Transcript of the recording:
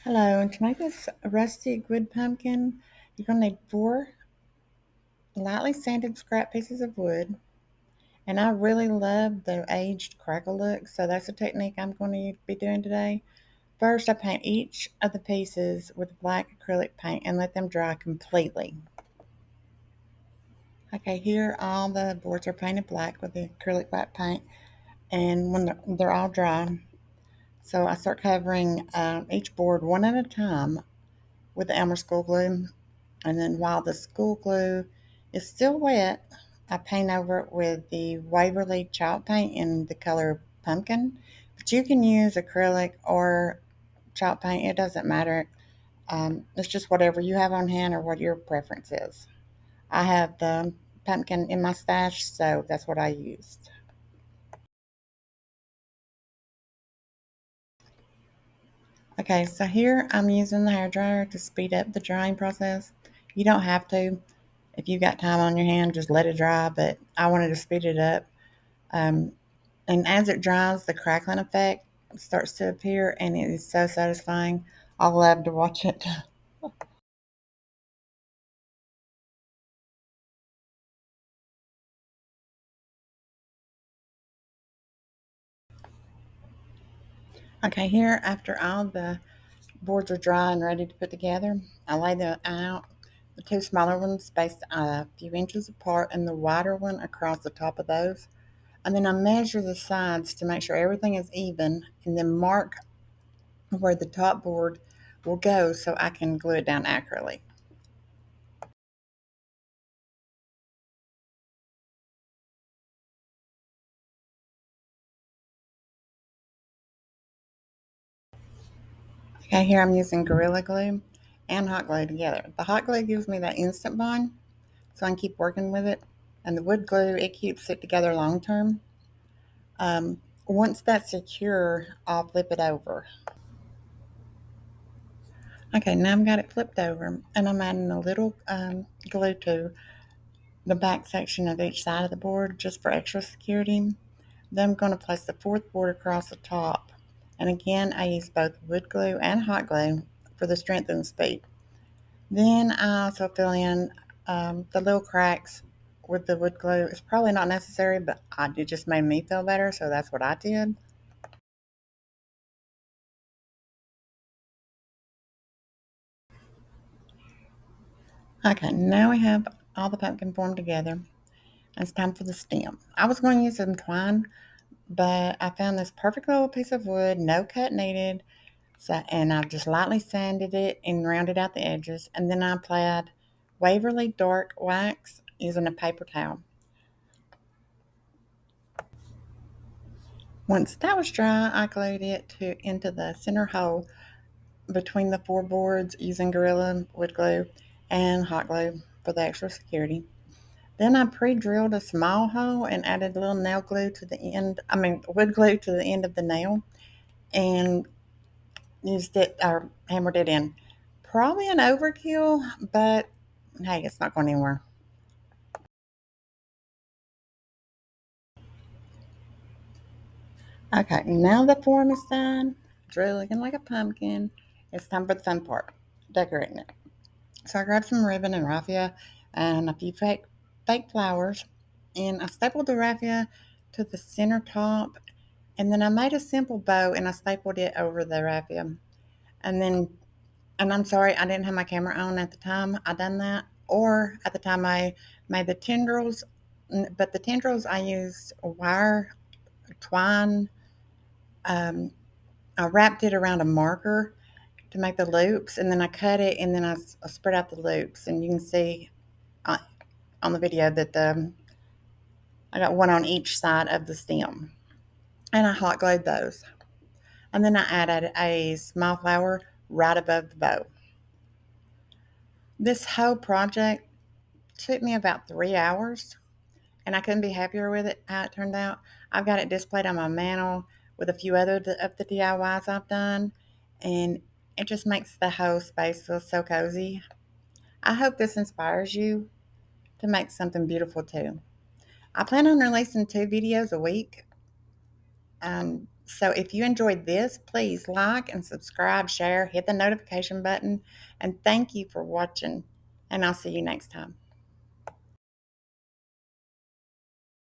Hello, and to make this rustic wood pumpkin, you're going to need 4 lightly sanded scrap pieces of wood. And I really love the aged crackle look, so that's a technique I'm going to be doing today. First, I paint each of the pieces with black acrylic paint and let them dry completely. Okay, here all the boards are painted black with the acrylic black paint, and when they're all dry, so I start covering each board one at a time with the Elmer school glue. And then while the school glue is still wet, I paint over it with the Waverly chalk paint in the color pumpkin. But you can use acrylic or chalk paint, it doesn't matter. It's just whatever you have on hand or what your preference is. I have the pumpkin in my stash, so that's what I used. Okay, so here I'm using the hairdryer to speed up the drying process. You don't have to. If you've got time on your hand, just let it dry, but I wanted to speed it up. Um, and as it dries, the crackling effect starts to appear, and it is so satisfying. I love to watch it. Okay, here, after all the boards are dry and ready to put together, I lay them out. The 2 smaller ones spaced a few inches apart, and the wider one across the top of those. And then I measure the sides to make sure everything is even, and then mark where the top board will go so I can glue it down accurately. Okay, here I'm using Gorilla Glue and hot glue together. The hot glue gives me that instant bond, so I can keep working with it. And the wood glue, it keeps it together long term. Once that's secure, I'll flip it over. Okay, now I've got it flipped over, and I'm adding a little glue to the back section of each side of the board just for extra security. Then I'm going to place the 4th board across the top. And again, I use both wood glue and hot glue for the strength and speed. Then I also fill in the little cracks with the wood glue. It's probably not necessary, but it just made me feel better, so that's what I did. Okay, now we have all the pumpkin formed together. It's time for the stem. I was going to use some twine, but I found this perfect little piece of wood, no cut needed. So, and I just lightly sanded it and rounded out the edges. And then I applied Waverly dark wax using a paper towel. Once that was dry, I glued it into the center hole between the 4 boards using Gorilla wood glue and hot glue for the extra security. Then I pre-drilled a small hole and added a little nail glue to the end, wood glue to the end of the nail, and used it or hammered it in. Probably an overkill, but hey, it's not going anywhere. Okay, now the form is done. It's really looking like a pumpkin. It's time for the fun part, decorating it. So I grabbed some ribbon and raffia and a few fake flowers, and I stapled the raffia to the center top, and then I made a simple bow and I stapled it over the raffia. And then, and I'm sorry, I didn't have my camera on at the time I done that, or at the time I made the tendrils. But the tendrils I used wire twine. Um, I wrapped it around a marker to make the loops, and then I cut it, and then I spread out the loops, and you can see uh, on the video that I got one on each side of the stem, and I hot glued those, and then I added a small flower right above the bow. This whole project took me about 3 hours, and I couldn't be happier with it how it turned out. I've got it displayed on my mantle with a few other of the DIYs I've done, and it just makes the whole space feel so cozy. I hope this inspires you to make something beautiful too. I plan on releasing 2 videos a week. So if you enjoyed this, please like and subscribe, share, hit the notification button, and thank you for watching. And I'll see you next time.